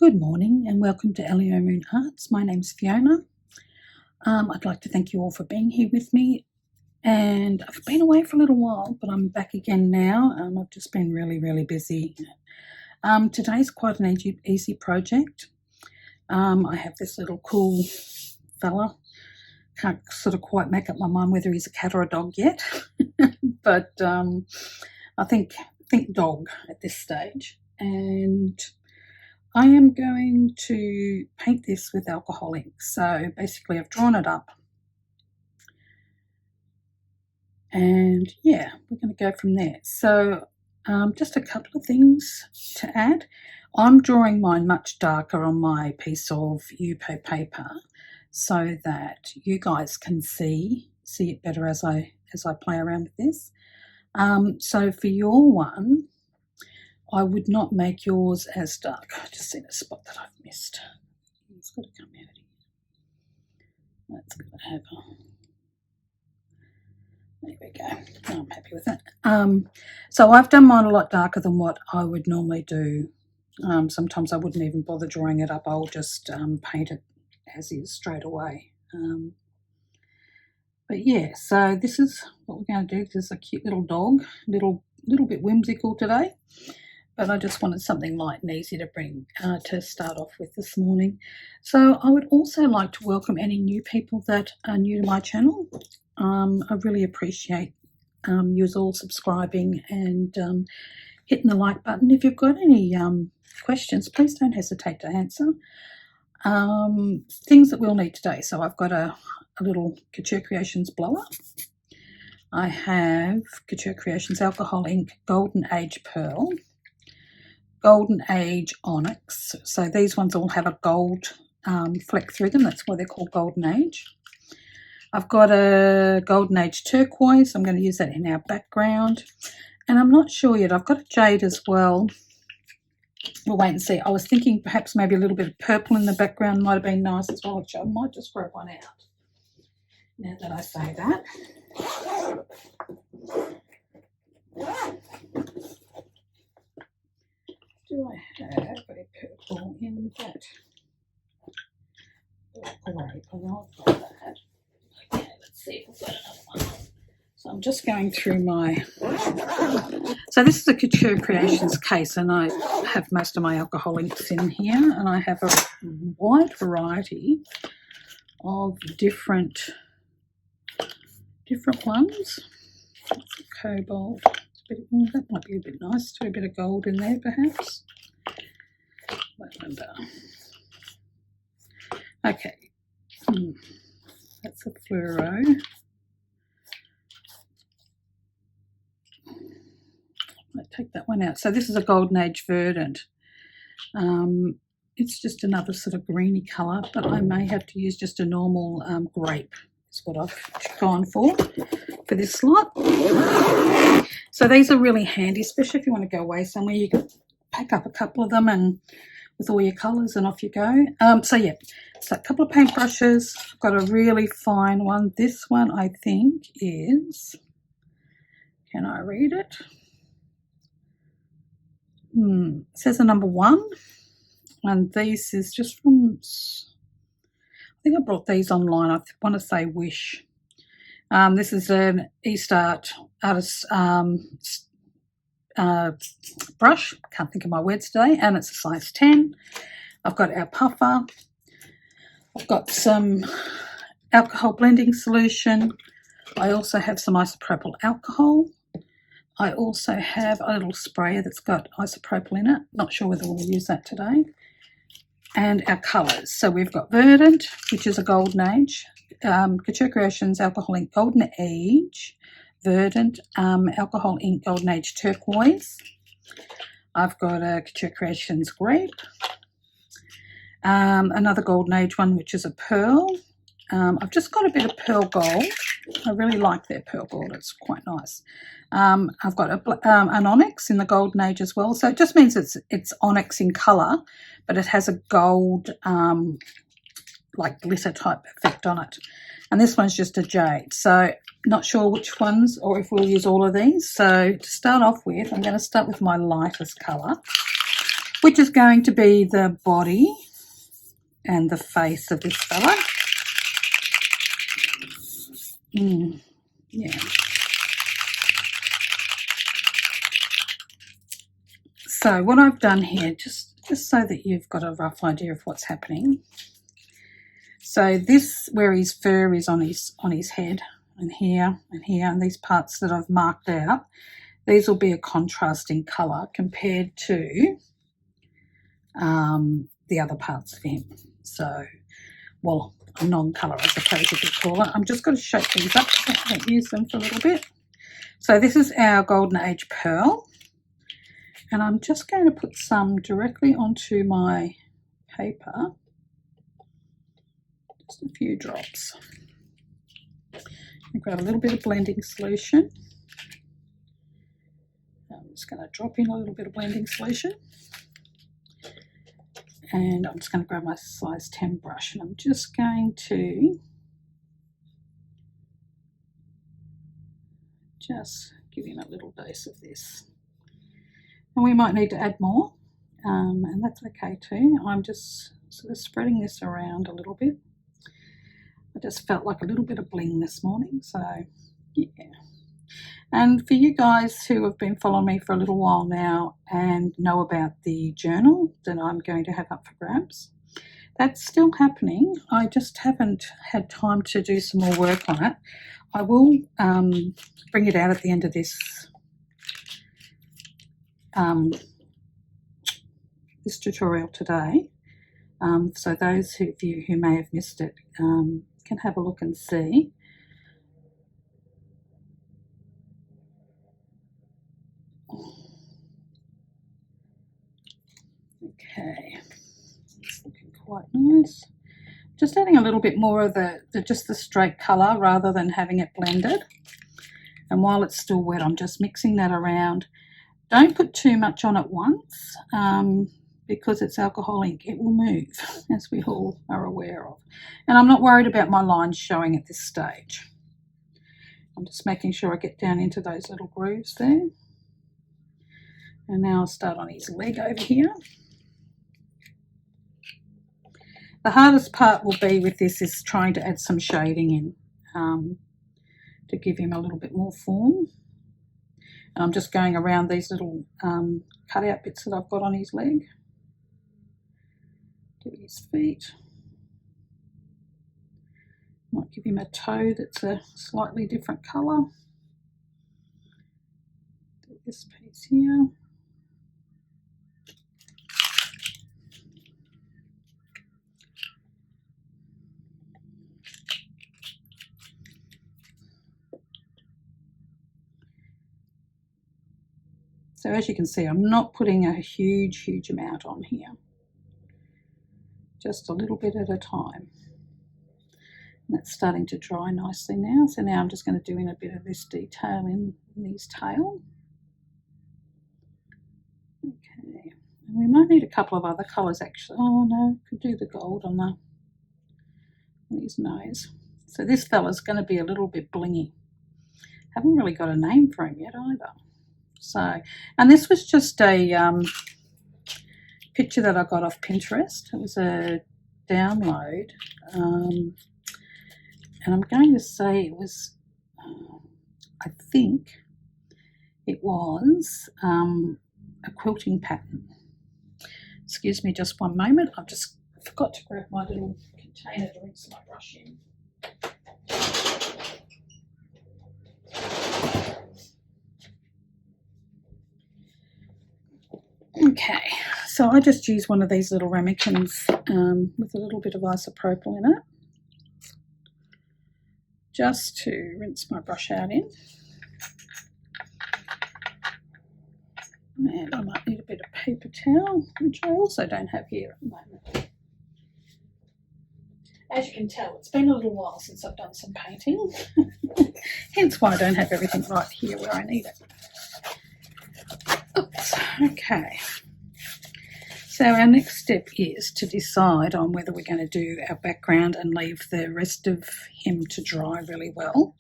Good morning and welcome to Elio Moon Arts. My name's Fiona. I'd like to thank you all for being here with me, and I've been away for a little while, but I'm back again now. I've just been really busy. Today's quite an easy project. I have this little cool fella. Can't sort of quite make up my mind whether he's a cat or a dog yet, but I think dog at this stage. And I am going to paint this with alcohol ink. So basically I've drawn it up. And yeah, we're going to go from there. So just a couple of things to add. I'm drawing mine much darker on my piece of Yupo paper so that you guys can see it better as I play around with this. So for your one, I would not make yours as dark. I just seen a spot that I've missed. It's got to come out here. That's going to happen. There we go. I'm happy with that. So I've done mine a lot darker than what I would normally do. Sometimes I wouldn't even bother drawing it up. I'll just paint it as is straight away. But yeah, so this is what we're going to do. This is a cute little dog, little bit whimsical today. But I just wanted something light and easy to bring to start off with this morning. So I would also like to welcome any new people that are new to my channel. I really appreciate you all subscribing and hitting the like button. If you've got any questions, please don't hesitate to answer. Things that we'll need today. So I've got a little Couture Creations blower. I have Couture Creations Alcohol Ink Golden Age Pearl, Golden Age Onyx. So these ones all have a gold fleck through them. That's why they're called Golden Age. I've got a Golden Age Turquoise. I'm going to use that in our background. And I'm not sure yet. I've got a Jade as well. We'll wait and see. I was thinking perhaps maybe a little bit of purple in the background might have been nice as well. I might just grab one out now that I say that. Do I have a purple in that? Great, I know I've got that. Okay, let's see if we've got another one. So I'm just going through my... So this is a Couture Creations case, and I have most of my alcohol inks in here, and I have a wide variety of different ones. That's a cobalt. That might be a bit nice. Do a bit of gold in there, perhaps. Lavender. Okay. That's a fluoro. I'll take that one out. So this is a Golden Age Verdant. It's just another sort of greeny colour, but I may have to use just a normal grape. Is what I've gone for this lot. So these are really handy, especially if you want to go away somewhere. You can pack up a couple of them and with all your colours and off you go. So yeah, so a couple of paintbrushes. I've got a really fine one. This one I think is, can I read it? It says a number 1, and this is just from, I think I brought these online. I want to say Wish. This is an East Art artist brush. Can't think of my words today, and it's a size 10. I've got our puffer. I've got some alcohol blending solution. I also have some isopropyl alcohol. I also have a little sprayer that's got isopropyl in it. Not sure whether we'll use that today. And our colours. So we've got Verdant, which is a Golden Age. Couture Creations Alcohol Ink Golden Age. Verdant Alcohol Ink Golden Age Turquoise. I've got a Couture Creations Grape. Another Golden Age one, which is a Pearl. I've just got a bit of Pearl Gold. I really like their Pearl Gold. It's quite nice. I've got an Onyx in the Golden Age as well. So it just means it's Onyx in colour, but it has a gold, like glitter type effect on it. And this one's just a Jade. So not sure which ones or if we'll use all of these. So to start off with, I'm going to start with my lightest colour, which is going to be the body and the face of this fella. Yeah. So what I've done here, just so that you've got a rough idea of what's happening. So this, where his fur is on his head, and here and here, and these parts that I've marked out, these will be a contrasting colour compared to the other parts of him. So, well, a non-colour, I suppose you could call it. I'm just going to shake these up. I haven't used them for a little bit. So this is our Golden Age Pearl. And I'm just going to put some directly onto my paper. Just a few drops. I've got a little bit of blending solution. I'm just going to drop in a little bit of blending solution. And I'm just going to grab my size 10 brush, and I'm just going to just give him a little dose of this. And we might need to add more, and that's okay too. I'm just sort of spreading this around a little bit. I just felt like a little bit of bling this morning, so yeah. And for you guys who have been following me for a little while now and know about the journal that I'm going to have up for grabs, that's still happening. I just haven't had time to do some more work on it. I will bring it out at the end of this this tutorial today, so those of you who may have missed it can have a look and see. Okay, it's looking quite nice. Just adding a little bit more of just the straight colour rather than having it blended. And while it's still wet, I'm just mixing that around. Don't put too much on at once because it's alcohol ink. It will move, as we all are aware of. And I'm not worried about my lines showing at this stage. I'm just making sure I get down into those little grooves there. And now I'll start on his leg over here. The hardest part will be with this is trying to add some shading in to give him a little bit more form. And I'm just going around these little cutout bits that I've got on his leg. Do his feet. Might give him a toe that's a slightly different colour. Do this piece here. So as you can see, I'm not putting a huge amount on here. Just a little bit at a time. And it's starting to dry nicely now. So now I'm just going to do in a bit of this detail in his tail. Okay. And we might need a couple of other colours actually. Oh no, could do the gold on his nose. So this fella's going to be a little bit blingy. Haven't really got a name for him yet either. So, and this was just a picture that I got off Pinterest. It was a download, and I'm going to say it was, I think it was a quilting pattern. Excuse me just one moment. I just forgot to grab my little container to rinse my brush in. Okay, so I just use one of these little ramekins with a little bit of isopropyl in it, just to rinse my brush out in. And I might need a bit of paper towel, which I also don't have here at the moment. As you can tell, it's been a little while since I've done some painting, hence why I don't have everything right here where I need it. Oops, okay. So our next step is to decide on whether we're going to do our background and leave the rest of him to dry really well.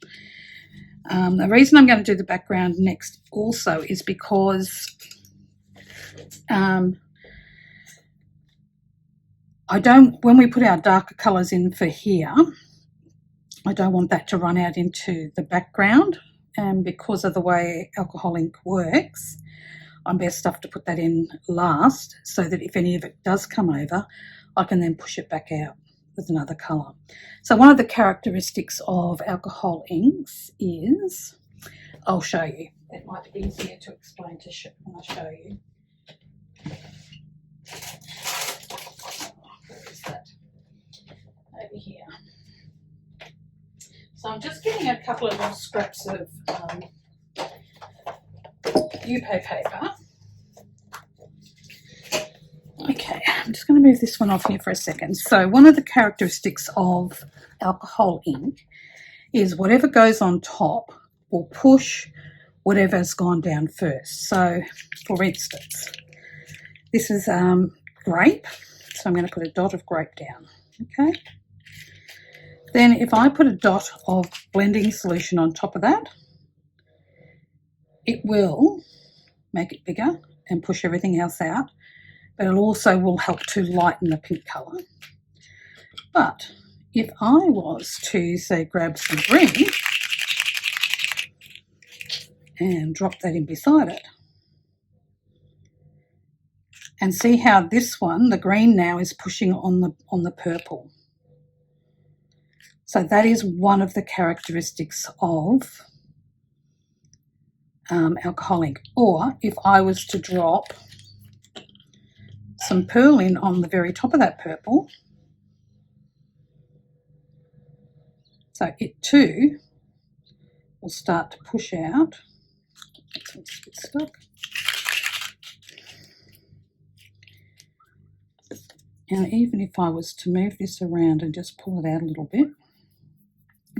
The reason I'm going to do the background next also is because when we put our darker colours in for here, I don't want that to run out into the background, and because of the way alcohol ink works, I'm best off to put that in last so that if any of it does come over, I can then push it back out with another colour. So one of the characteristics of alcohol inks is, I'll show you. It might be easier to explain when I show you. Where is that? Over here. So I'm just getting a couple of little scraps of UPO paper. Okay, I'm just going to move this one off here for a second. So one of the characteristics of alcohol ink is whatever goes on top will push whatever's gone down first. So, for instance, this is grape, so I'm going to put a dot of grape down, okay? Then if I put a dot of blending solution on top of that, it will make it bigger and push everything else out, but it also will help to lighten the pink colour. But if I was to, say, grab some green and drop that in beside it, and see how this one, the green now, is pushing on the purple. So that is one of the characteristics of alcohol ink. Or if I was to drop some pearl in on the very top of that purple, so it too will start to push out. It's a bit stuck. And even if I was to move this around and just pull it out a little bit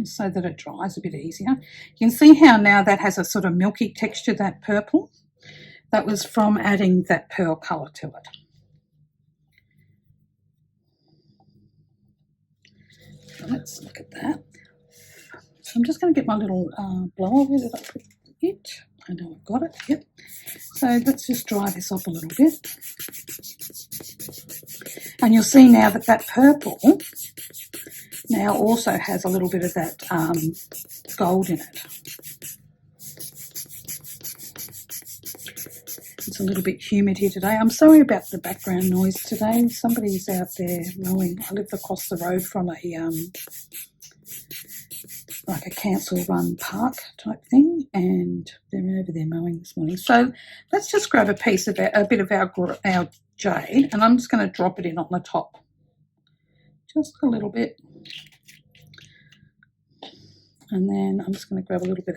so that it dries a bit easier, you can see how now that has a sort of milky texture, that purple. That was from adding that pearl colour to it. So let's look at that. So I'm just going to get my little blower. Where did I put it? I know I've got it, yep. So let's just dry this off a little bit. And you'll see now that that purple now also has a little bit of that gold in it. It's a little bit humid here today. I'm sorry about the background noise today. Somebody's out there mowing. I live across the road from a like a council-run park type thing, and they're over there mowing this morning. So let's just grab a piece of a bit of our jade, and I'm just going to drop it in on the top, just a little bit, and then I'm just going to grab a little bit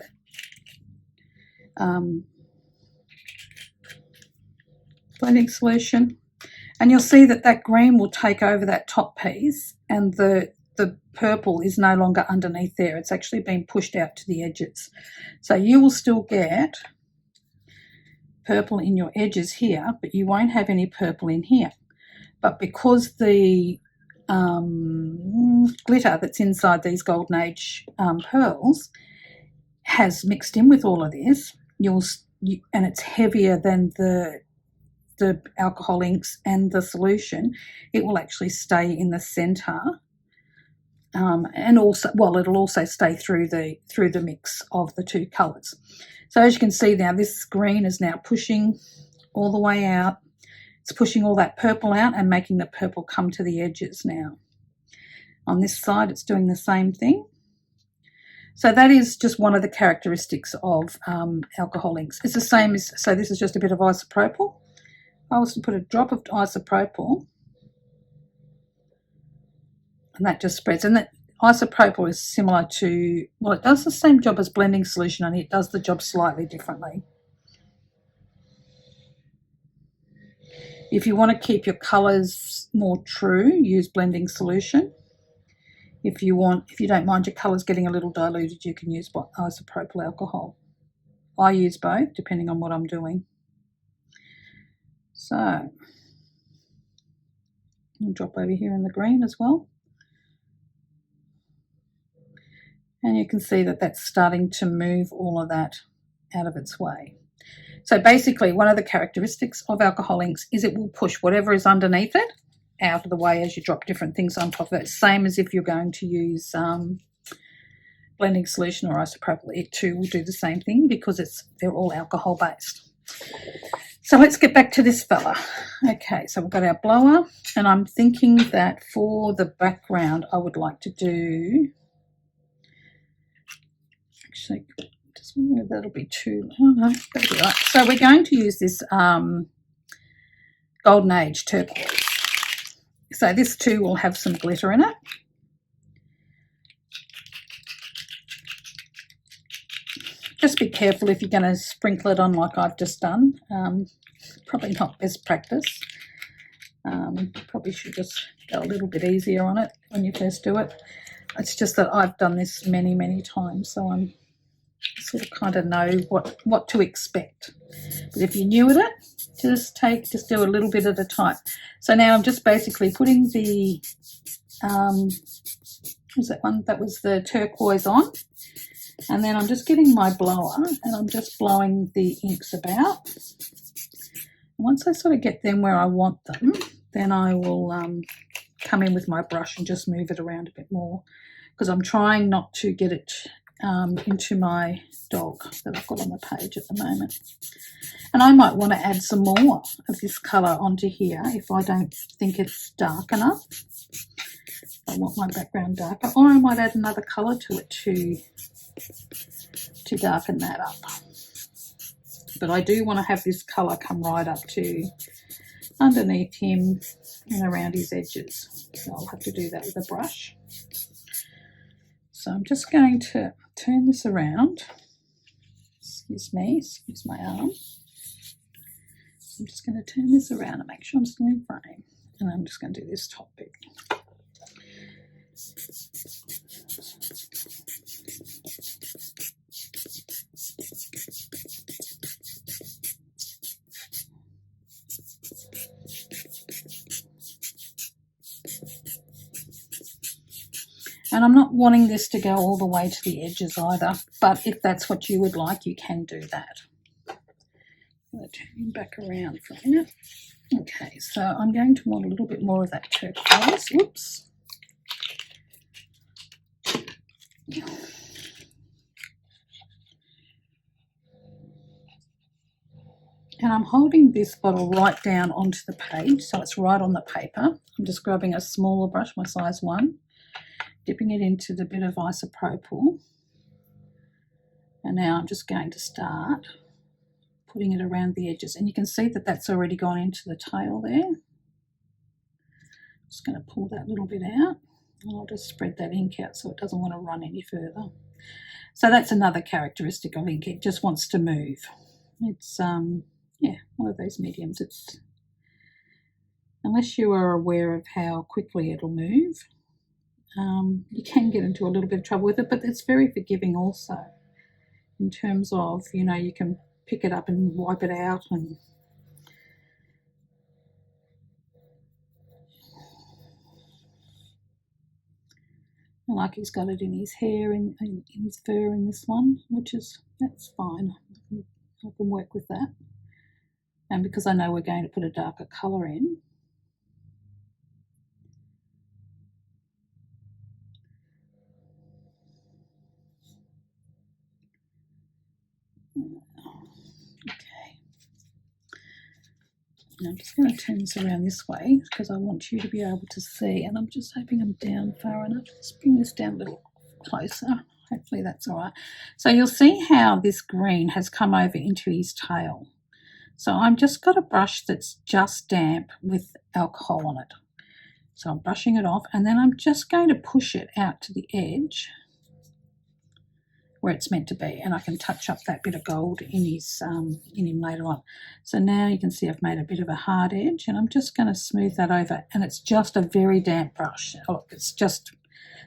of blending solution, and you'll see that that green will take over that top piece, and the purple is no longer underneath there. It's actually been pushed out to the edges. So you will still get purple in your edges here, but you won't have any purple in here. But because the glitter that's inside these Golden Age pearls has mixed in with all of this, and it's heavier than the alcohol inks and the solution, it will actually stay in the centre. And also, well, it'll also stay through the mix of the two colours. So as you can see now, this green is now pushing all the way out. It's pushing all that purple out and making the purple come to the edges now. On this side, it's doing the same thing. So that is just one of the characteristics of alcohol inks. It's the same as, so this is just a bit of isopropyl. If I was to put a drop of isopropyl, and that just spreads. And that isopropyl is similar to, well, it does the same job as blending solution, only it does the job slightly differently. If you want to keep your colours more true, use blending solution. If you don't mind your colours getting a little diluted, you can use isopropyl alcohol. I use both, depending on what I'm doing. So, I'll drop over here in the green as well. And you can see that that's starting to move all of that out of its way. So basically, one of the characteristics of alcohol inks is it will push whatever is underneath it out of the way as you drop different things on top of it. Same as if you're going to use blending solution or isopropyl. It too will do the same thing because they're all alcohol based. So let's get back to this fella. Okay, so we've got our blower, and I'm thinking that for the background I would like to do, actually, just wondering if that'll be too, oh no, that'll be right. So we're going to use this Golden Age turquoise. So this too will have some glitter in it. Just be careful if you're going to sprinkle it on like I've just done. Probably not best practice. Probably should just go a little bit easier on it when you first do it. It's just that I've done this many, many times, so I'm sort of kind of know what to expect. But if you're new at it, just do a little bit at a time. So now I'm just basically putting the was that one? That was the turquoise on. And then I'm just getting my blower and I'm just blowing the inks about. Once I sort of get them where I want them, then I will come in with my brush and just move it around a bit more, because I'm trying not to get it into my dog that I've got on the page at the moment. And I might want to add some more of this colour onto here if I don't think it's dark enough. I want my background darker, or I might add another colour to it to darken that up. But I do want to have this colour come right up to underneath him and around his edges. So I'll have to do that with a brush. So I'm just going to turn this around. Excuse me, excuse my arm. I'm just going to turn this around and make sure I'm still in frame. And I'm just going to do this top bit. And I'm not wanting this to go all the way to the edges either, but if that's what you would like, you can do that. I'm going to turn him back around for a minute. Okay, so I'm going to want a little bit more of that turquoise. Whoops. And I'm holding this bottle right down onto the page, so it's right on the paper. I'm just grabbing a smaller brush, my size 1, dipping it into the bit of isopropyl. And now I'm just going to start putting it around the edges. And you can see that that's already gone into the tail there. Just going to pull that little bit out. And I'll just spread that ink out so it doesn't want to run any further. So that's another characteristic of ink. It just wants to move. It's yeah, one of those mediums. It's, unless you are aware of how quickly it'll move, you can get into a little bit of trouble with it, but it's very forgiving also in terms of, you know, you can pick it up and wipe it out. And like he's got it in his hair and in his fur in this one, that's fine. I can work with that. And because I know we're going to put a darker colour in, okay. Now I'm just going to turn this around this way because I want you to be able to see, and I'm just hoping I'm down far enough. Let's bring this down a little closer. Hopefully that's all right. So you'll see how this green has come over into his tail. So I've just got a brush that's just damp with alcohol on it. So I'm brushing it off, and then I'm just going to push it out to the edge where it's meant to be, and I can touch up that bit of gold in him later on. So now you can see I've made a bit of a hard edge, and I'm just going to smooth that over, and it's just a very damp brush. Look, it's just,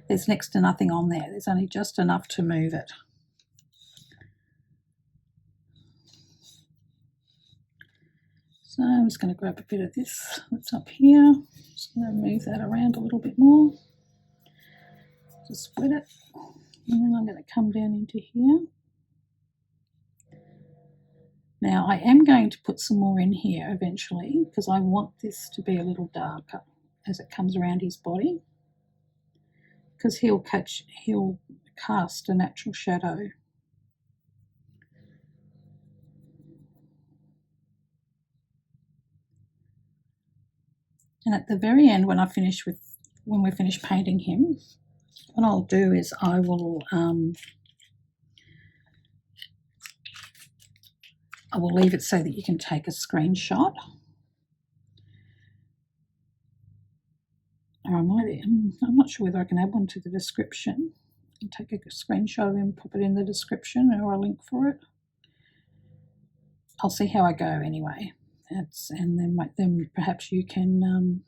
there's next to nothing on there. There's only just enough to move it. So I'm just going to grab a bit of this that's up here. Just going to move that around a little bit more. Just wet it. And then I'm going to come down into here. Now I am going to put some more in here eventually because I want this to be a little darker. as it comes around his body, because he'll cast a natural shadow. And at the very end, when we finish painting him, what I'll do is I will leave it so that you can take a screenshot. Or I'm not sure whether I can add one to the description and take a screenshot of him, pop it in the description, or a link for it. I'll see how I go anyway. And then perhaps you can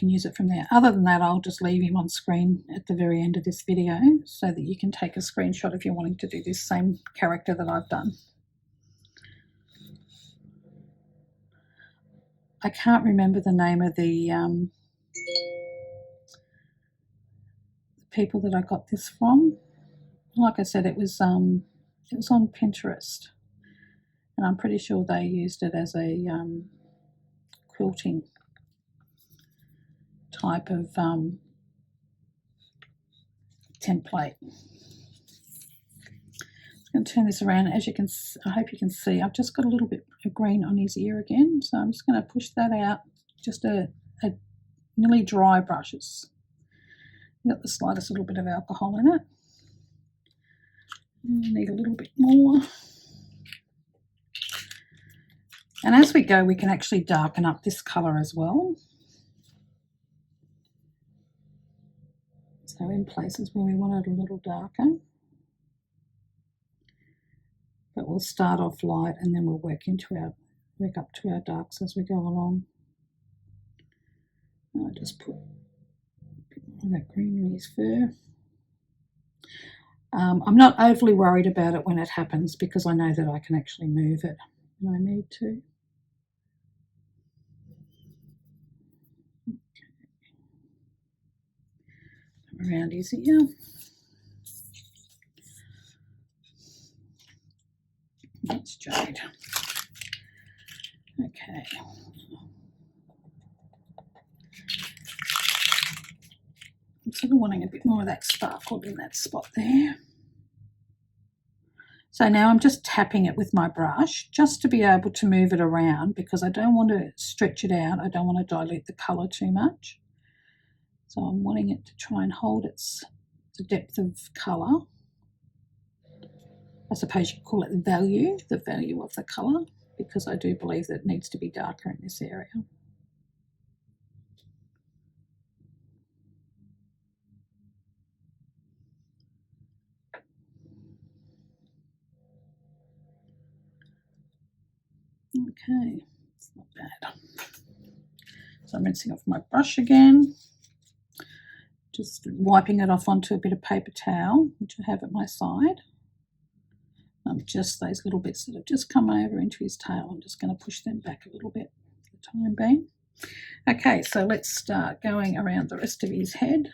use it from there. Other than that, I'll just leave him on screen at the very end of this video so that you can take a screenshot if you're wanting to do this same character that I've done. I can't remember the name of the people that I got this from. Like I said, it was on Pinterest, and I'm pretty sure they used it as a quilting type of template. I'm going to turn this around. As you can, I hope you can see, I've just got a little bit of green on his ear again, so I'm just going to push that out. Just a nearly dry brushes. Got the slightest little bit of alcohol in it. I need a little bit more. And as we go, we can actually darken up this colour as well. So in places where we want it a little darker. But we'll start off light and then we'll work up to our darks as we go along. I'll just put a bit more of that green in his fur. I'm not overly worried about it when it happens because I know that I can actually move it when I need to. Okay. Around his ear. That's Jade. Okay. I'm sort of wanting a bit more of that sparkle in that spot there. So now I'm just tapping it with my brush just to be able to move it around because I don't want to stretch it out. I don't want to dilute the colour too much. So I'm wanting it to try and hold the depth of colour. I suppose you could call it the value of the colour, because I do believe that it needs to be darker in this area. Okay, it's not bad. So I'm rinsing off my brush again, just wiping it off onto a bit of paper towel, which I have at my side. Just those little bits that have just come over into his tail, I'm just going to push them back a little bit for the time being. Okay, so let's start going around the rest of his head.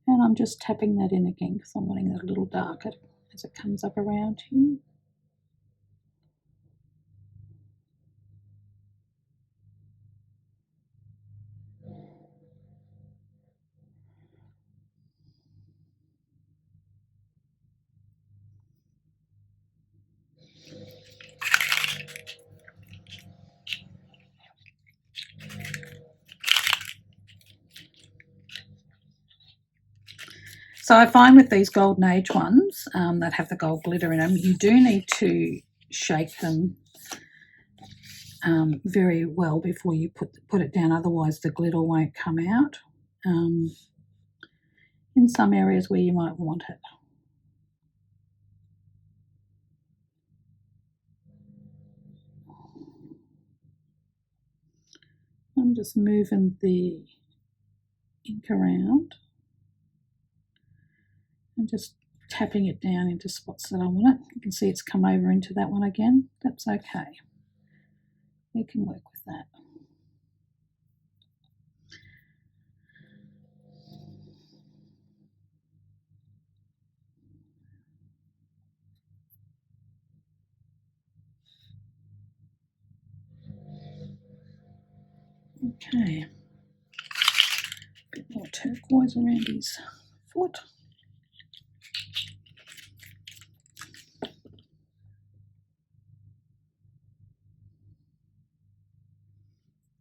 And I'm just tapping that in again because I'm wanting that a little darker as it comes up around him. So I find with these Golden Age ones that have the gold glitter in them, you do need to shake them very well before you put it down, otherwise the glitter won't come out in some areas where you might want it. I'm just moving the ink around and just tapping it down into spots that I want it. You can see it's come over into that one again. That's okay. We can work with that. Okay, a bit more turquoise around his foot.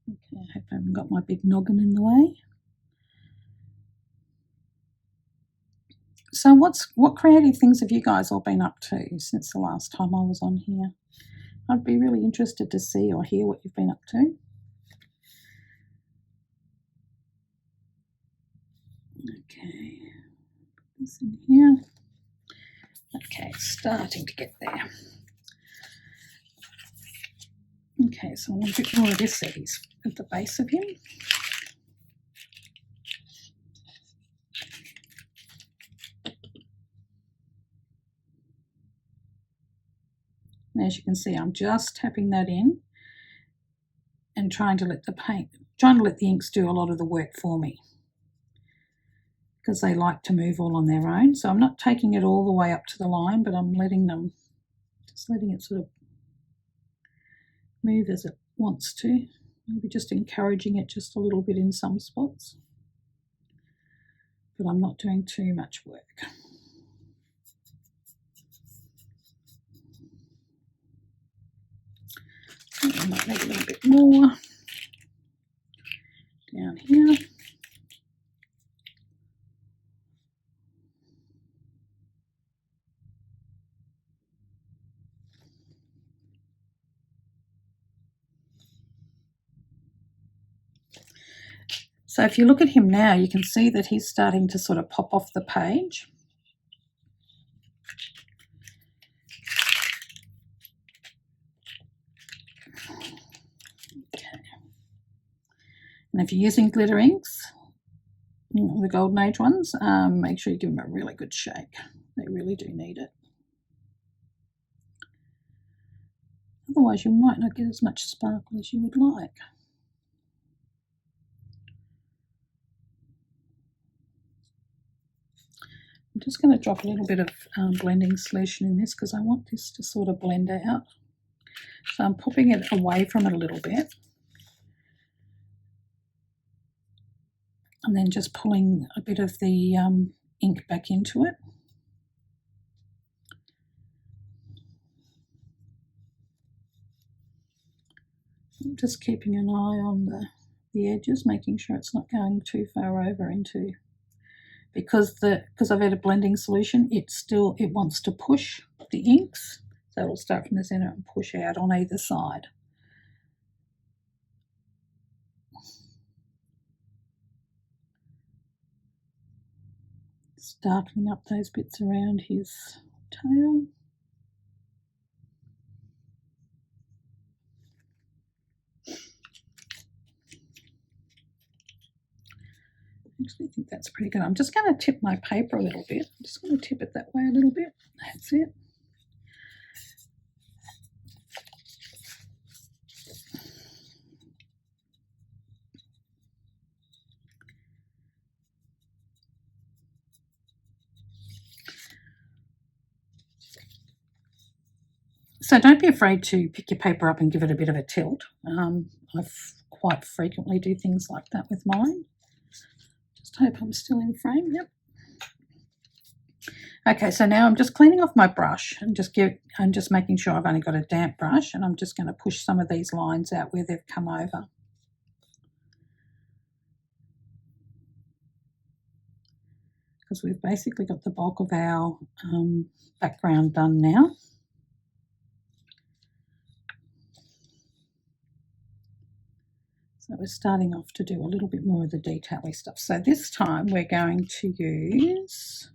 Okay, I hope I haven't got my big noggin in the way. So what creative things have you guys all been up to since the last time I was on here? I'd be really interested to see or hear what you've been up to. Okay, put this in here. Okay, starting to get there. Okay, so I want a bit more of this at the base of him. And as you can see, I'm just tapping that in and trying to let the inks do a lot of the work for me, because they like to move all on their own. So I'm not taking it all the way up to the line, but I'm letting it sort of move as it wants to. Maybe just encouraging it just a little bit in some spots. But I'm not doing too much work. I might need a little bit more down here. So if you look at him now, you can see that he's starting to sort of pop off the page. Okay. And if you're using glitter inks, the Golden Age ones, make sure you give them a really good shake. They really do need it. Otherwise, you might not get as much sparkle as you would like. I'm just going to drop a little bit of blending solution in this because I want this to sort of blend out. So I'm popping it away from it a little bit. And then just pulling a bit of the ink back into it. I'm just keeping an eye on the edges, making sure it's not going too far over into, because I've added blending solution, it wants to push the inks, so it'll start from the center and push out on either side. Just darkening up those bits around his tail. I actually think that's pretty good. I'm just going to tip my paper a little bit. I'm just going to tip it that way a little bit. That's it. So don't be afraid to pick your paper up and give it a bit of a tilt. I quite frequently do things like that with mine. Just hope I'm still in frame. Yep. Okay, so now I'm just cleaning off my brush and just making sure I've only got a damp brush, and I'm just going to push some of these lines out where they've come over. Because we've basically got the bulk of our background done now. So we're starting off to do a little bit more of the detail-y stuff. So this time we're going to use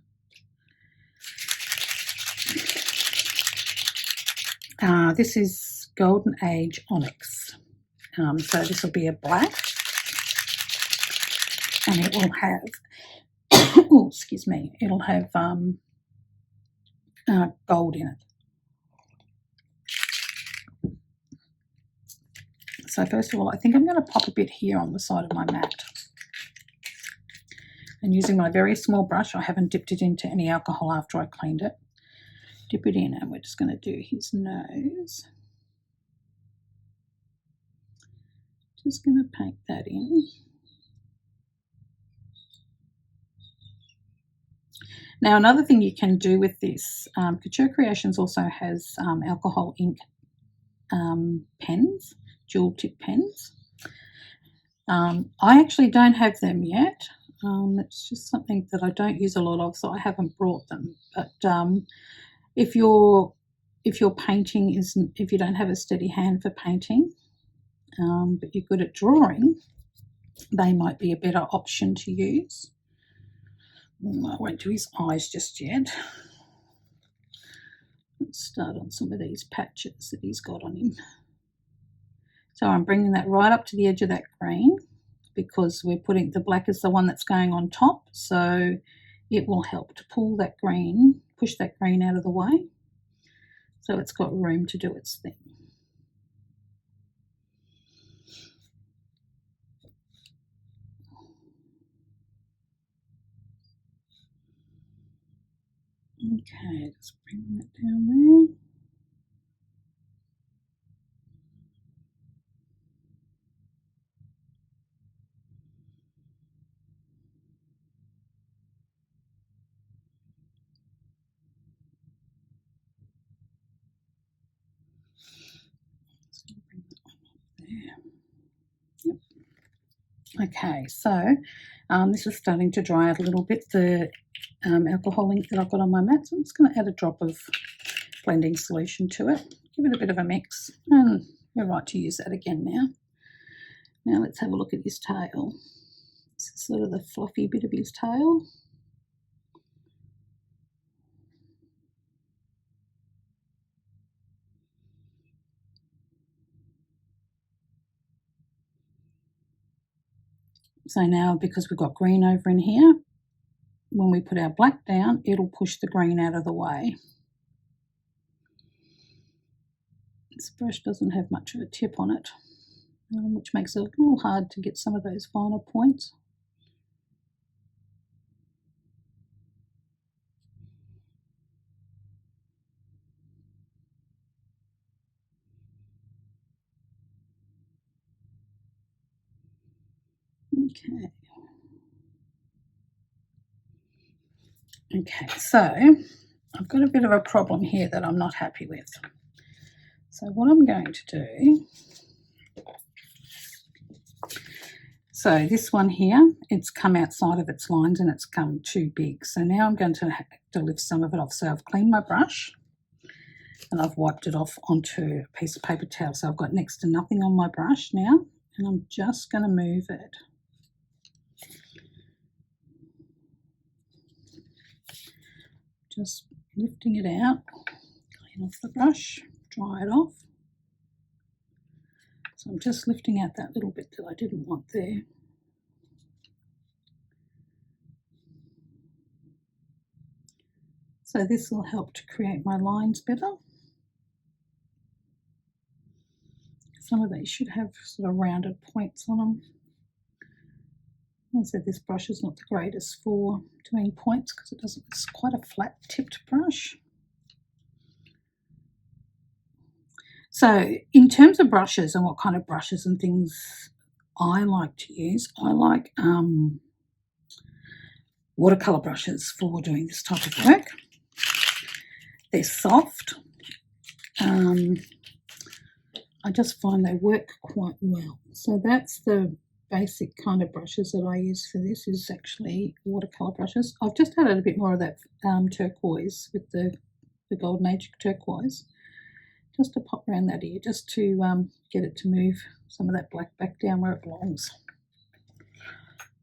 this is Golden Age Onyx. So this will be a black, and it will have, oh, excuse me, it'll have gold in it. So first of all, I think I'm going to pop a bit here on the side of my mat. And using my very small brush, I haven't dipped it into any alcohol after I cleaned it. Dip it in, and we're just going to do his nose. Just going to paint that in. Now, another thing you can do with this, Couture Creations also has alcohol ink pens, dual tip pens. I actually don't have them yet. It's just something that I don't use a lot of, so I haven't brought them. But if your painting isn't, if you don't have a steady hand for painting, but you're good at drawing, they might be a better option to use. I won't do his eyes just yet. Let's start on some of these patches that he's got on him. So I'm bringing that right up to the edge of that green, because we're putting the black is the one that's going on top, so it will help to pull that green, push that green out of the way, so it's got room to do its thing. Okay, just bring that down there. Yep. Okay, so this is starting to dry out a little bit, the alcohol ink that I've got on my mat, so I'm just going to add a drop of blending solution to it, give it a bit of a mix, and we're right to use that again now. Now let's have a look at his tail. This is sort of the fluffy bit of his tail. So now, because we've got green over in here, when we put our black down, it'll push the green out of the way. This brush doesn't have much of a tip on it, which makes it a little hard to get some of those finer points. Okay, so I've got a bit of a problem here that I'm not happy with. So what I'm going to do, so this one here, it's come outside of its lines and it's come too big. So now I'm going to have to lift some of it off. So I've cleaned my brush and I've wiped it off onto a piece of paper towel. So I've got next to nothing on my brush now, and I'm just going to move it. Just lifting it out, clean off the brush, dry it off. So I'm just lifting out that little bit that I didn't want there. So this will help to create my lines better. Some of these should have sort of rounded points on them. As I said, this brush is not the greatest for doing points because it's quite a flat tipped brush. So in terms of brushes and what kind of brushes and things I like to use, I like watercolor brushes for doing this type of work. They're soft. I just find they work quite well. So that's the basic kind of brushes that I use for this, is actually watercolor brushes. I've just added a bit more of that turquoise with the Golden Age turquoise, just to pop around that ear, just to get it to move some of that black back down where it belongs.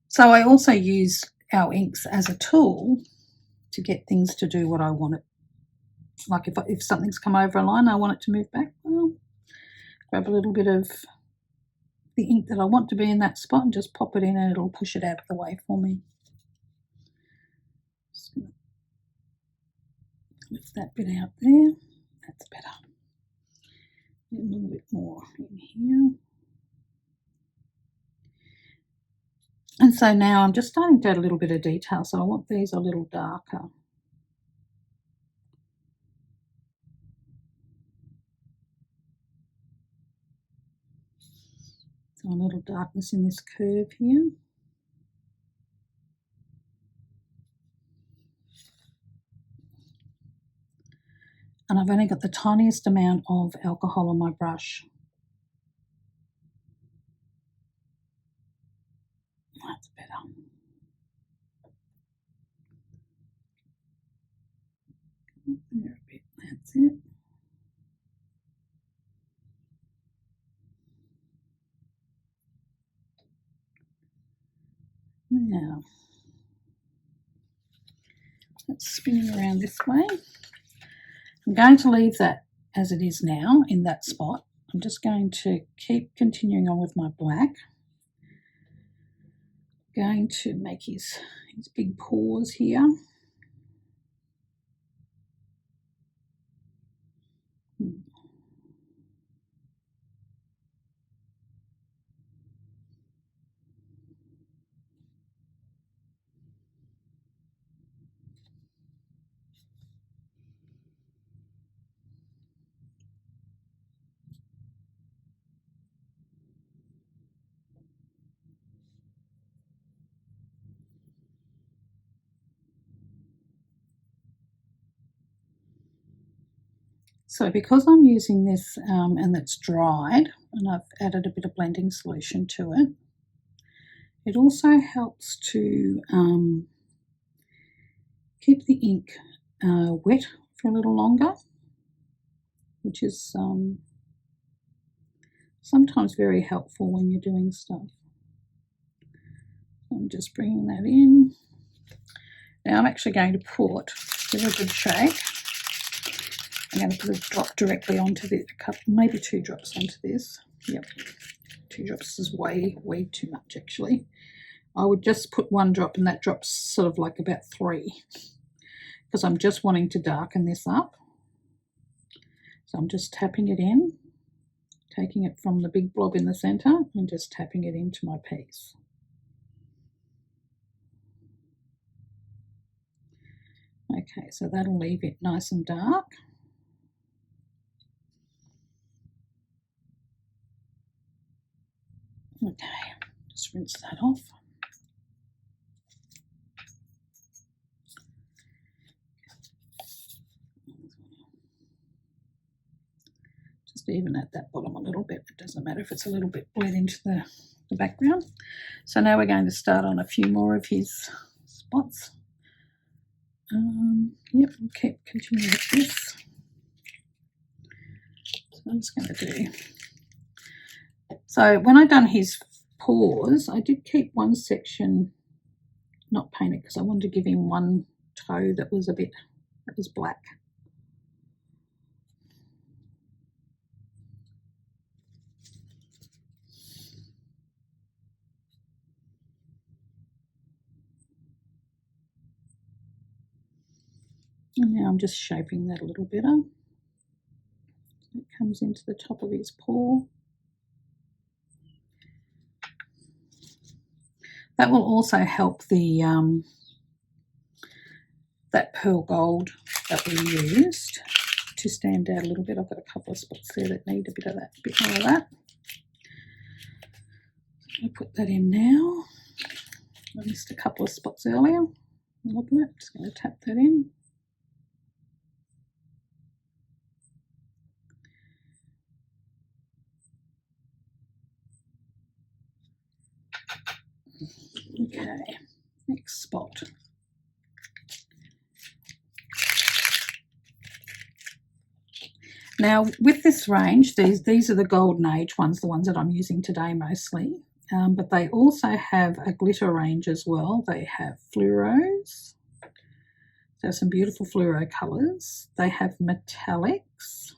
So I also use our inks as a tool to get things to do what I want it. Like if something's come over a line, I want it to move back, well, grab a little bit of the ink that I want to be in that spot and just pop it in, and it'll push it out of the way for me. Just going to lift that bit out there. That's better. A little bit more in here. And so now I'm just starting to add a little bit of detail. So I want these a little darker. So a little darkness in this curve here. And I've only got the tiniest amount of alcohol on my brush. That's better. There a bit, that's it. Now, let's spin it around this way. I'm going to leave that as it is now in that spot. I'm just going to keep continuing on with my black. Going to make his big paws here. So because I'm using this and it's dried and I've added a bit of blending solution to it, it also helps to keep the ink wet for a little longer, which is sometimes very helpful when you're doing stuff. So I'm just bringing that in. Now I'm actually going to give it a good shake. I'm going to put a drop directly onto this, maybe 2 drops onto this. Yep, 2 drops is way too much actually. I would just put 1 drop, and that drop's sort of like about 3, because I'm just wanting to darken this up. So I'm just tapping it in, taking it from the big blob in the center and just tapping it into my piece. Okay, so that'll leave it nice and dark. Okay, just rinse that off. Just even at that bottom a little bit. It doesn't matter if it's a little bit bled into the background. So now we're going to start on a few more of his spots. Yep, we'll keep continuing with this. So I'm just going to do. So when I done his paws, I did keep one section not painted because I wanted to give him one toe that was black. And now I'm just shaping that a little better. So it comes into the top of his paw. That will also help the that pearl gold that we used to stand out a little bit. I've got a couple of spots there that need a bit more of that. I'll put that in now. I missed a couple of spots earlier. Look at it. Just going to tap that in. Okay, next spot. Now with this range, these are the Golden Age ones, the ones that I'm using today mostly, but they also have a glitter range as well. They have fluoros, so some beautiful fluoro colours. They have metallics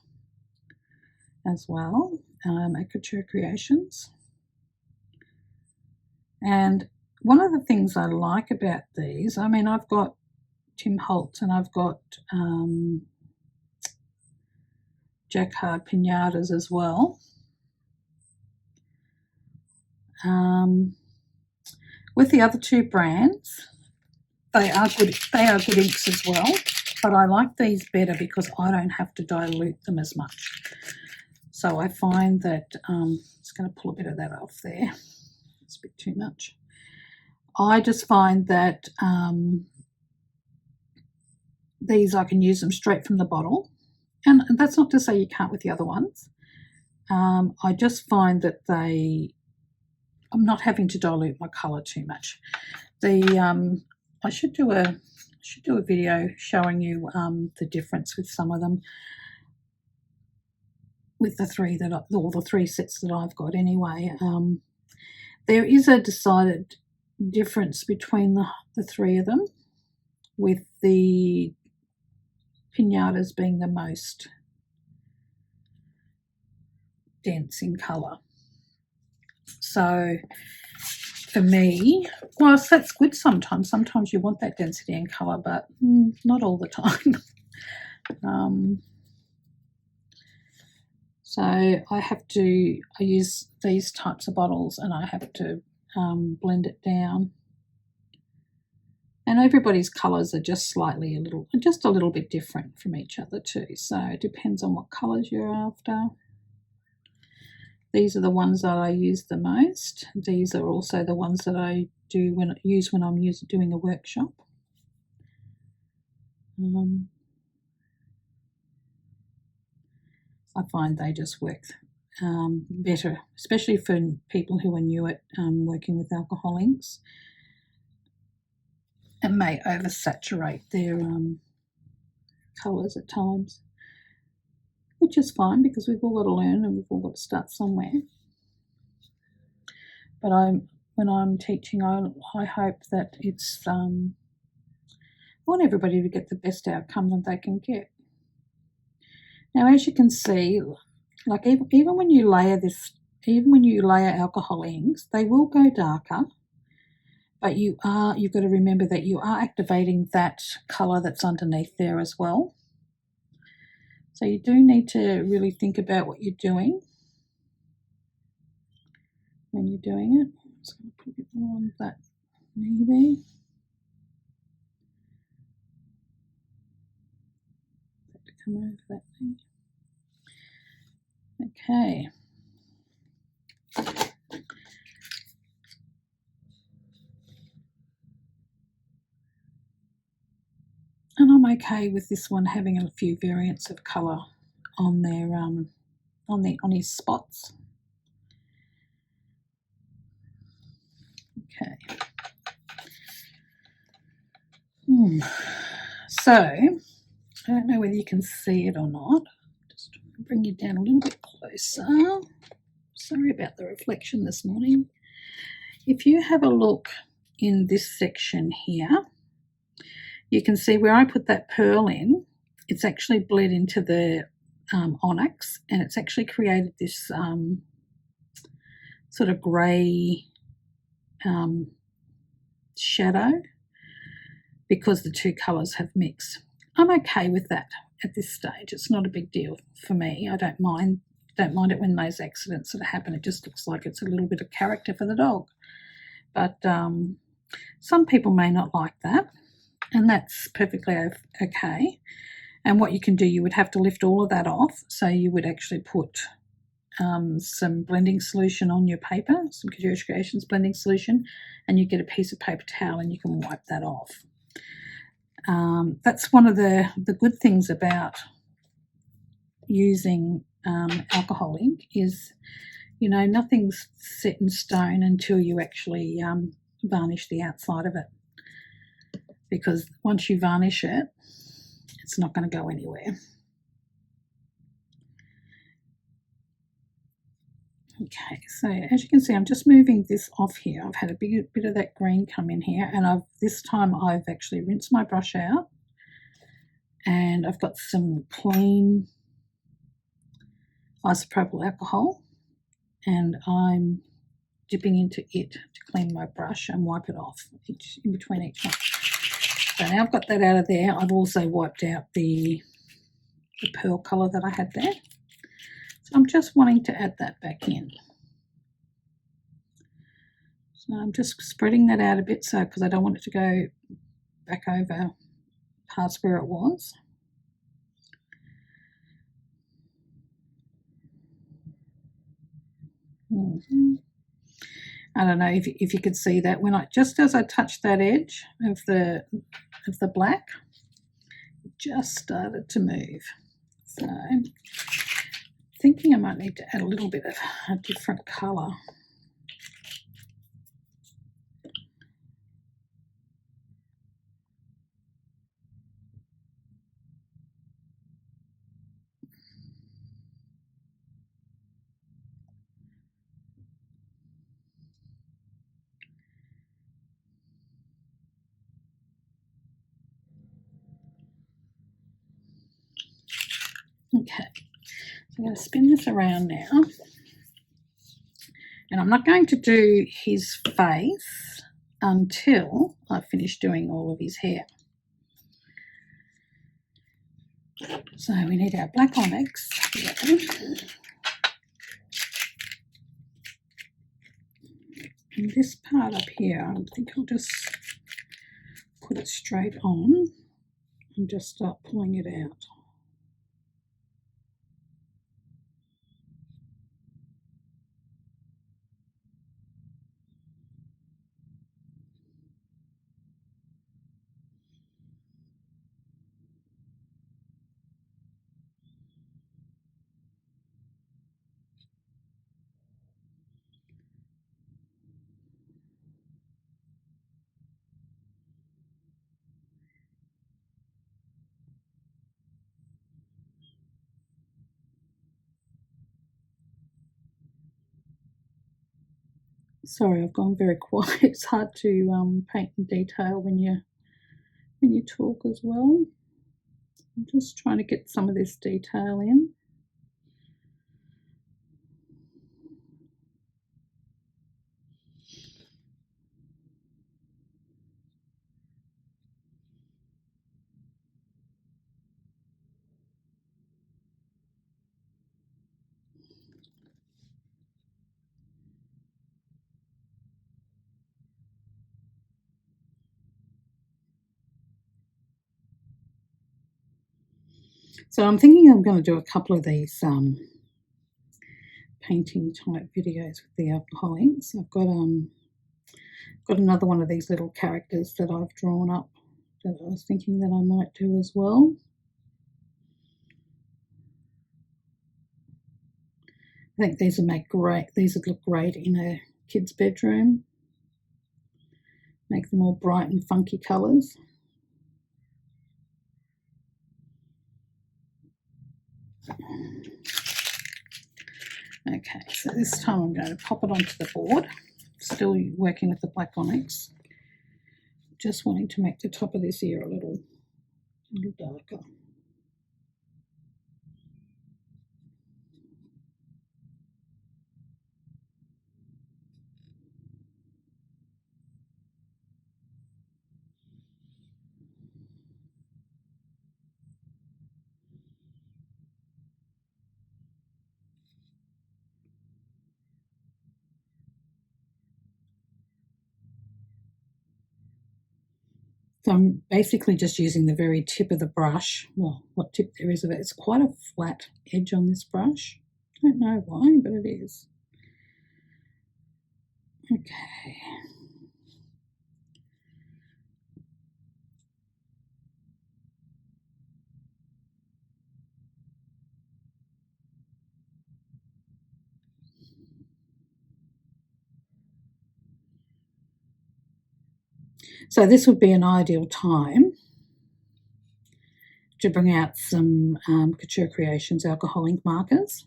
as well at Couture Creations. And one of the things I like about these, I mean, I've got Tim Holtz and I've got Jacquard Pinatas as well. With the other 2 brands, they are good inks as well, but I like these better because I don't have to dilute them as much. So I find that it's just going to pull a bit of that off there. It's a bit too much. I just find that these, I can use them straight from the bottle. And that's not to say you can't with the other ones. I just find that I'm not having to dilute my colour too much. I should do a video showing you the difference with some of them, with the three the three sets that I've got anyway. There is a decided difference between the three of them, with the pinatas being the most dense in colour. So for me, whilst that's good sometimes you want that density in colour, but not all the time. So I use these types of bottles, and I have to blend it down. And everybody's colours are just a little bit different from each other too. So it depends on what colours you're after. These are the ones that I use the most. These are also the ones that I use when I'm doing a workshop. I find they just work better, especially for people who are new at working with alcohol inks. It may oversaturate their colours at times, which is fine because we've all got to learn and we've all got to start somewhere. But when I'm teaching, I hope that it's I want everybody to get the best outcome that they can get. Now, as you can see, like even when you layer alcohol inks, they will go darker. But you've got to remember that you are activating that colour that's underneath there as well. So you do need to really think about what you're doing when you're doing it. I'm just going to put a bit more on that knee there. To come over that knee. Okay. And I'm okay with this one having a few variants of colour on their on his spots. Okay. So I don't know whether you can see it or not. Just trying to bring you down a little bit closer. Sorry about the reflection this morning. If you have a look in this section here, you can see where I put that pearl in, it's actually bled into the onyx, and it's actually created this sort of grey shadow because the two colours have mixed. I'm okay with that at this stage. It's not a big deal for me. I don't mind it when those accidents sort of happen. It just looks like it's a little bit of character for the dog. But some people may not like that, and that's perfectly okay. And what you can do, you would have to lift all of that off. So you would actually put some blending solution on your paper, some Couture Creations blending solution, and you get a piece of paper towel and you can wipe that off. That's one of the good things about using alcohol ink is, you know, nothing's set in stone until you actually varnish the outside of it, because once you varnish it, it's not going to go anywhere. Okay, so as you can see, I'm just moving this off here. I've had a bit of that green come in here, and this time I've actually rinsed my brush out, and I've got some clean isopropyl alcohol, and I'm dipping into it to clean my brush and wipe it off in between each one. So now I've got that out of there. I've also wiped out the pearl colour that I had there. So I'm just wanting to add that back in. So I'm just spreading that out a bit, because I don't want it to go back over past where it was. I don't know if you could see that when just as I touched that edge of the black, it just started to move. So I'm thinking I might need to add a little bit of a different colour. Okay, so I'm going to spin this around now. And I'm not going to do his face until I finish doing all of his hair. So we need our black onyx. And this part up here, I think I'll just put it straight on and just start pulling it out. Sorry, I've gone very quiet. It's hard to paint in detail when you talk as well. I'm just trying to get some of this detail in. So I'm thinking I'm going to do a couple of these painting type videos with the alcohol inks. I've got another one of these little characters that I've drawn up that I was thinking that I might do as well. I think these would make great. These would look great in a kid's bedroom. Make them all bright and funky colours. Okay, so this time I'm going to pop it onto the board. Still working with the black onyx. Just wanting to make the top of this ear a little darker. So I'm basically just using the very tip of the brush. Well, what tip there is of it. It's quite a flat edge on this brush. I don't know why, but it is. Okay. So this would be an ideal time to bring out some Couture Creations alcohol ink markers.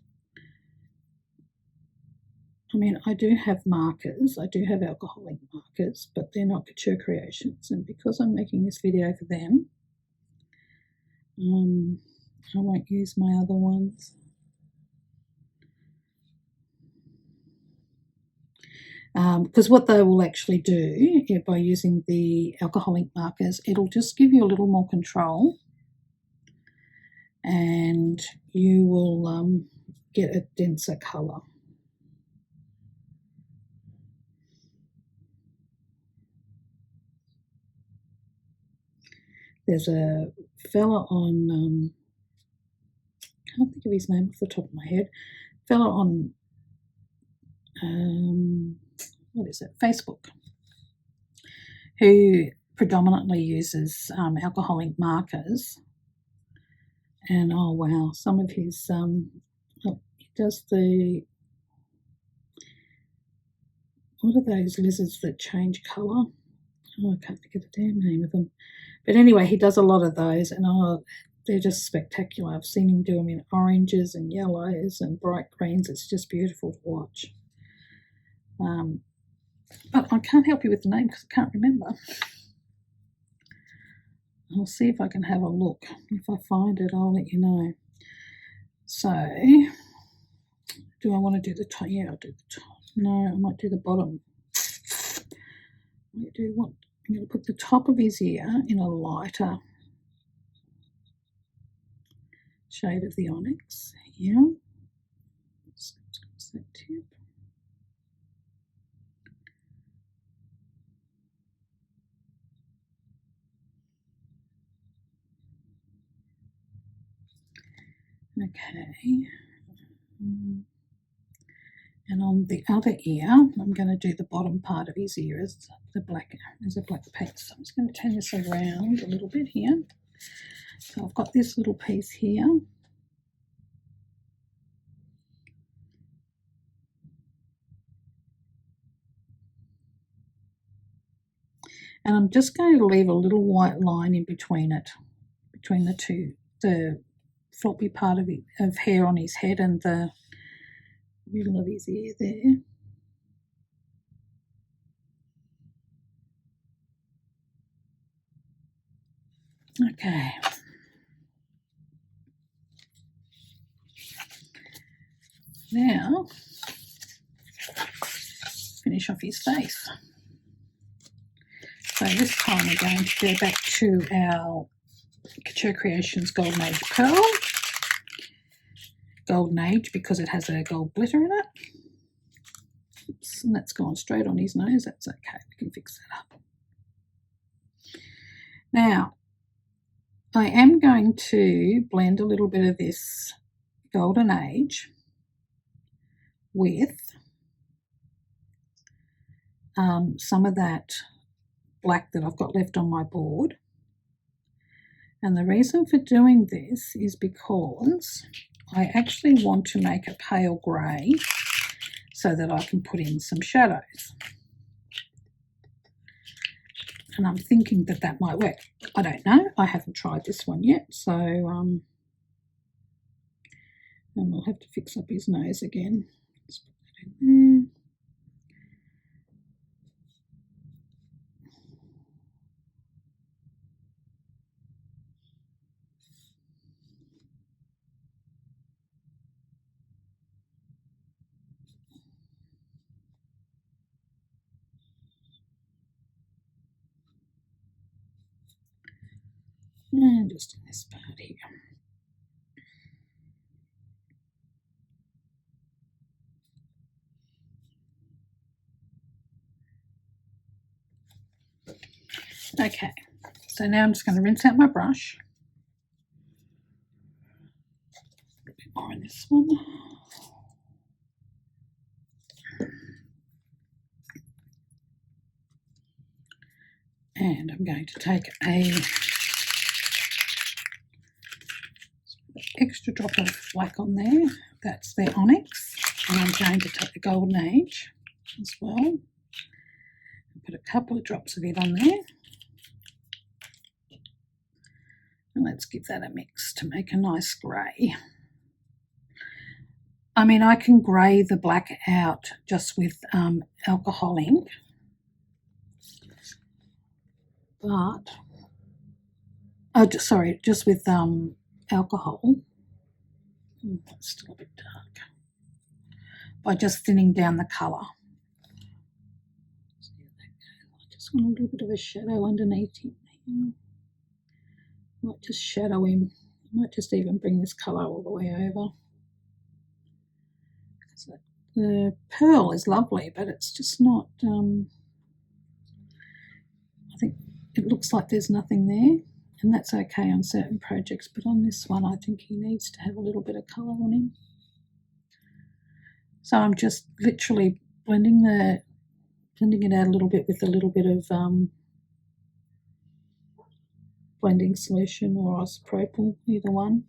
I mean, I do have markers, I do have alcohol ink markers, but they're not Couture Creations. And because I'm making this video for them, I won't use my other ones. Because what they will actually do by using the alcohol ink markers, it'll just give you a little more control and you will get a denser colour. There's a fella on, I can't think of his name off the top of my head, fella on what is it, Facebook, who predominantly uses alcohol ink markers. And oh wow, some of his he does the, what are those lizards that change colour? Oh, I can't think of the damn name of them. But anyway, he does a lot of those, and oh, they're just spectacular. I've seen him do them in oranges and yellows and bright greens. It's just beautiful to watch. But I can't help you with the name because I can't remember. I'll see if I can have a look. If I find it, I'll let you know. So, do I want to do the top? Yeah, I'll do the top. No, I might do the bottom. I might do what? I'm going to put the top of his ear in a lighter shade of the onyx here. That tip. Okay. And on the other ear, I'm going to do the bottom part of his ear as the black, as a black piece. So I'm just going to turn this around a little bit here. So I've got this little piece here. And I'm just going to leave a little white line in between it, between the two, the floppy part of hair on his head and the middle of his ear there. Okay. Now, finish off his face. So this time we're going to go back to our Couture Creations Golden Age Pearl. Golden Age because it has a gold glitter in it. Oops, and that's gone straight on his nose. That's okay, we can fix that up. Now, I am going to blend a little bit of this Golden Age with some of that black that I've got left on my board. And the reason for doing this is because I actually want to make a pale grey so that I can put in some shadows. And I'm thinking that that might work. I don't know. I haven't tried this one yet. So, and we'll have to fix up his nose again. Let's put that in there. And just in this part here. Okay, so now I'm just going to rinse out my brush. A bit more in this one. And I'm going to take a extra drop of black on there. That's the Onyx. And I'm going to take the Golden Age as well. And put a couple of drops of it on there. And let's give that a mix to make a nice grey. I mean, I can grey the black out just with alcohol ink. But, oh, sorry, just with alcohol. That's still a bit dark. By just thinning down the colour. I just want a little bit of a shadow underneath him here. Might just shadow him. I might just even bring this colour all the way over. The pearl is lovely, but it's just not, I think it looks like there's nothing there, and that's okay on certain projects, but on this one I think he needs to have a little bit of colour on him. So I'm just literally blending it out a little bit with a little bit of blending solution or isopropyl, either one.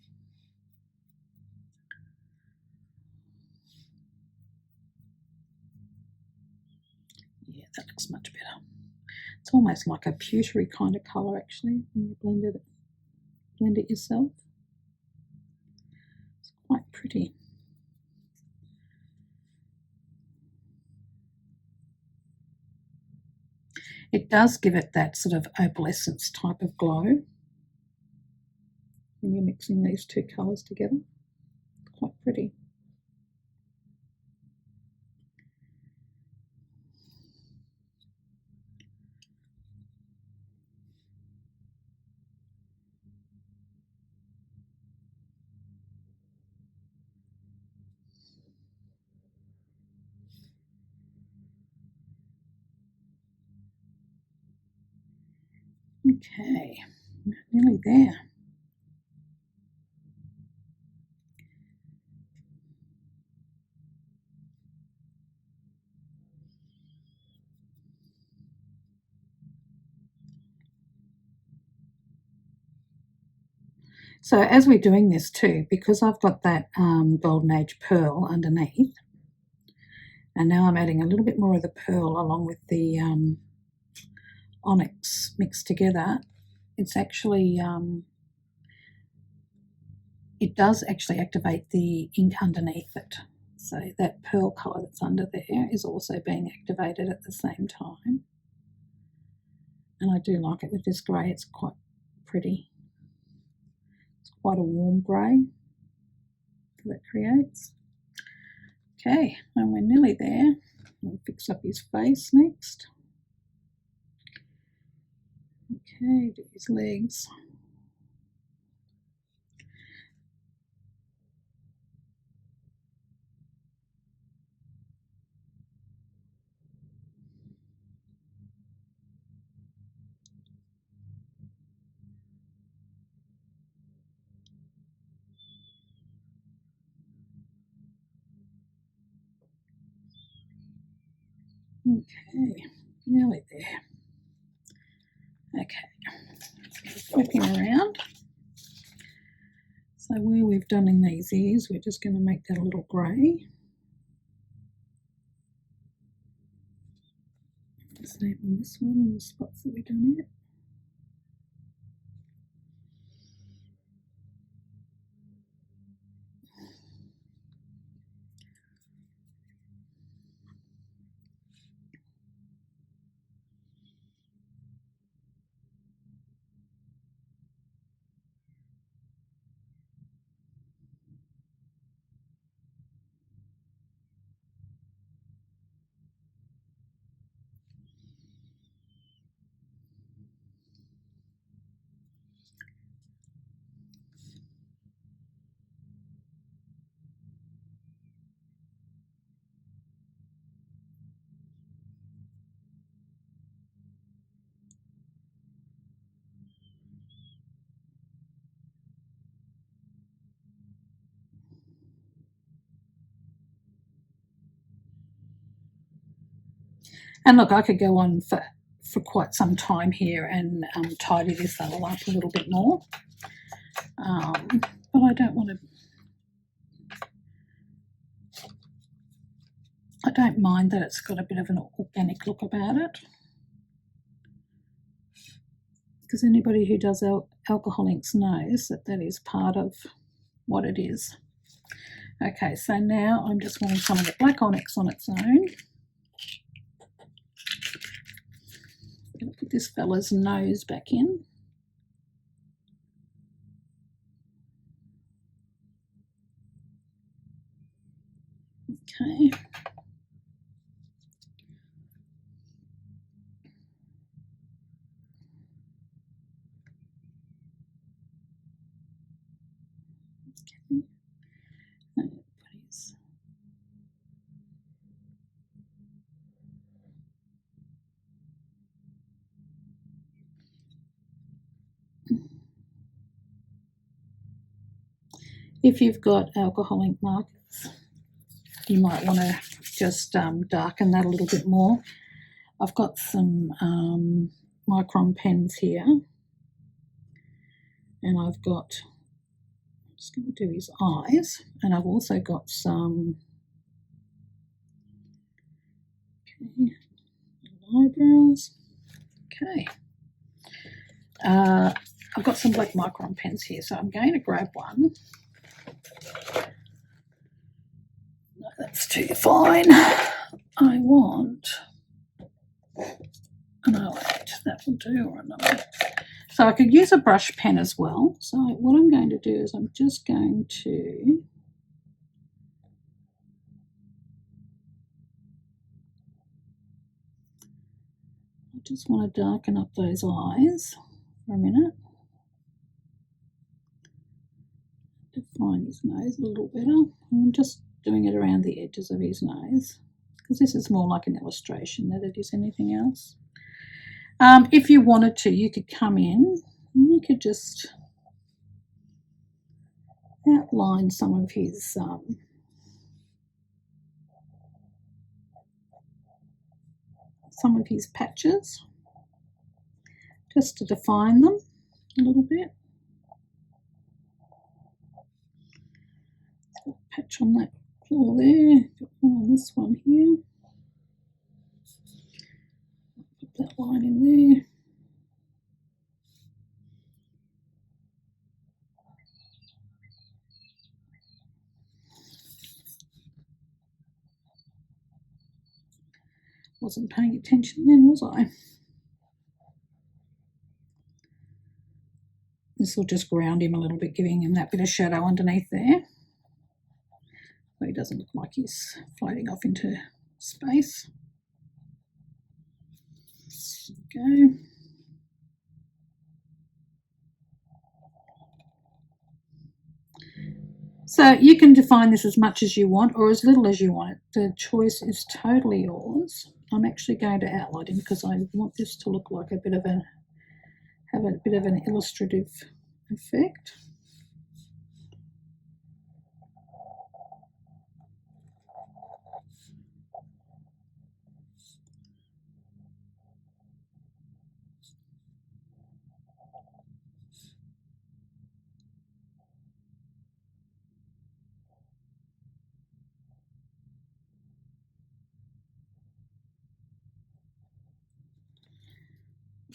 Yeah, that looks much better. It's almost like a pewtery kind of colour actually when you blend it yourself. It's quite pretty. It does give it that sort of opalescence type of glow when you're mixing these two colours together. Quite pretty. Okay, nearly there. So as we're doing this too, because I've got that Golden Age pearl underneath, and now I'm adding a little bit more of the pearl along with the onyx mixed together, it's actually, it does actually activate the ink underneath it. So that pearl colour that's under there is also being activated at the same time. And I do like it with this grey, it's quite pretty. It's quite a warm grey that creates. Okay, and we're nearly there. I'll fix up his face next. Okay, do his legs. Okay, nearly there. Okay, flip him around. So where we've done in these ears, we're just going to make that a little grey. Same on this one in the spots that we've done it. And look, I could go on for quite some time here and tidy this all up a little bit more. But I don't want to. I don't mind that it's got a bit of an organic look about it, because anybody who does alcohol inks knows that that is part of what it is. Okay, so now I'm just wanting some of the black onyx on its own. I'm going to put this fella's nose back in. Okay. If you've got alcohol ink markers, you might want to just darken that a little bit more. I've got some Micron pens here, and I'm just going to do his eyes, and I've also got some eyebrows. Okay. I've got some black Micron pens here, so I'm going to grab one. No, that's too fine. I want an 08. That will do, or another. So I could use a brush pen as well. So what I'm going to do is I'm just going to just want to darken up those eyes for a minute. Define his nose a little better. I'm just doing it around the edges of his nose because this is more like an illustration than it is anything else. If you wanted to, you could come in and you could just outline some of his patches, just to define them a little bit. Got a patch on that floor there, got one on this one here. Put that line in there. Wasn't paying attention then, was I? This will just ground him a little bit, giving him that bit of shadow underneath there, so he doesn't look like he's floating off into space. There we go. So you can define this as much as you want or as little as you want it. The choice is totally yours. I'm actually going to outline him because I want this to look like have a bit of an illustrative effect.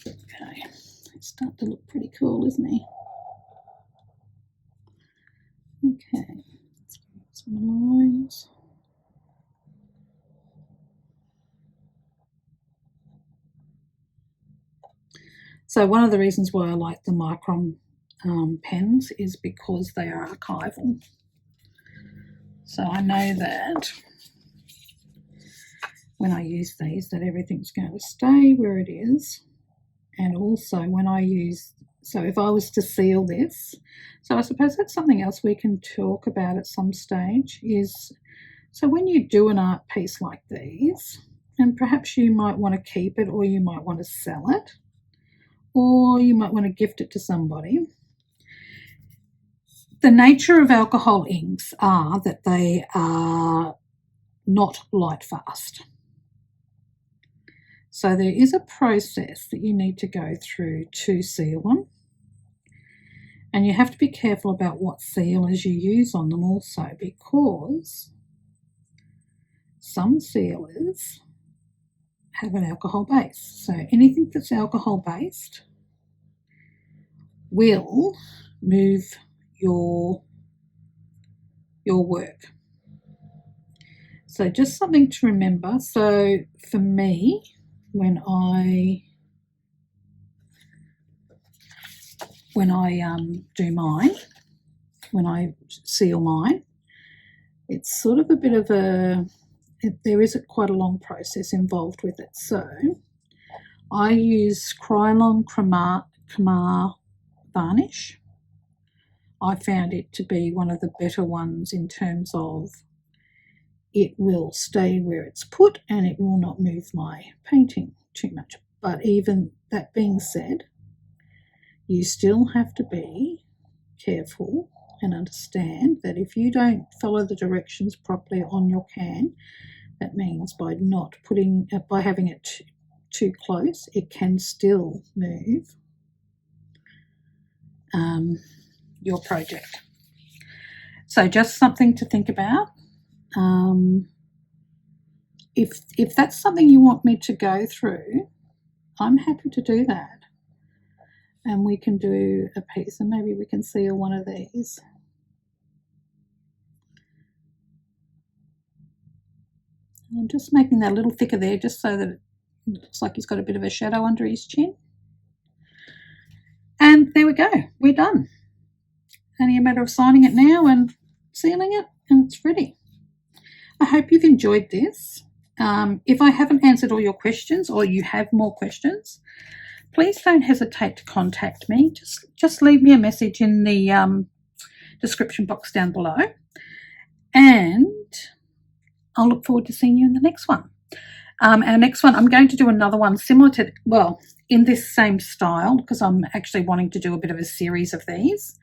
Okay, it's starting to look pretty cool, isn't he? Okay, let's put some lines. So one of the reasons why I like the Micron pens is because they are archival. So I know that when I use these, that everything's going to stay where it is. And also when I use, so if I was to seal this, so I suppose that's something else we can talk about at some stage is, so when you do an art piece like these, and perhaps you might want to keep it or you might want to sell it, or you might want to gift it to somebody. The nature of alcohol inks are that they are not light fast. So there is a process that you need to go through to seal them. And you have to be careful about what sealers you use on them also, because some sealers have an alcohol base. So anything that's alcohol based will move your work. So just something to remember. So for me, when I do mine, when I seal mine, it's sort of a bit of there is quite a long process involved with it. So I use Krylon Cremar varnish. I found it to be one of the better ones in terms of it will stay where it's put and it will not move my painting too much. But even that being said, you still have to be careful and understand that if you don't follow the directions properly on your can, That means by not putting, by having it too close, it can still move your project. So just something to think about. If that's something you want me to go through, I'm happy to do that. And we can do a piece, and maybe we can seal one of these. And I'm just making that a little thicker there, just so that it looks like he's got a bit of a shadow under his chin. And there we go, we're done. Only a matter of signing it now and sealing it, and it's ready. I hope you've enjoyed this. If I haven't answered all your questions, or you have more questions, please don't hesitate to contact me. Just leave me a message in the description box down below, and I'll look forward to seeing you in the next one. Our next one, I'm going to do another one similar to, well, in this same style, because I'm actually wanting to do a bit of a series of these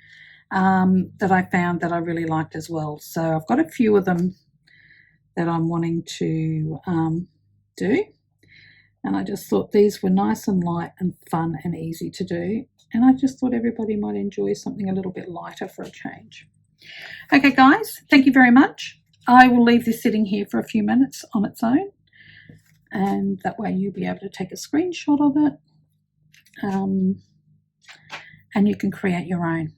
that I found that I really liked as well. So I've got a few of them that I'm wanting to do, and I just thought these were nice and light and fun and easy to do, and I just thought everybody might enjoy something a little bit lighter for a change. Okay guys, thank you very much. I will leave this sitting here for a few minutes on its own, and that way you'll be able to take a screenshot of it, and you can create your own.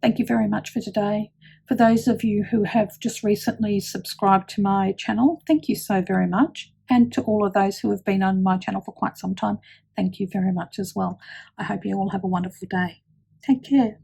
Thank you very much for today. For those of you who have just recently subscribed to my channel, thank you so very much. And to all of those who have been on my channel for quite some time, thank you very much as well. I hope you all have a wonderful day. Take care.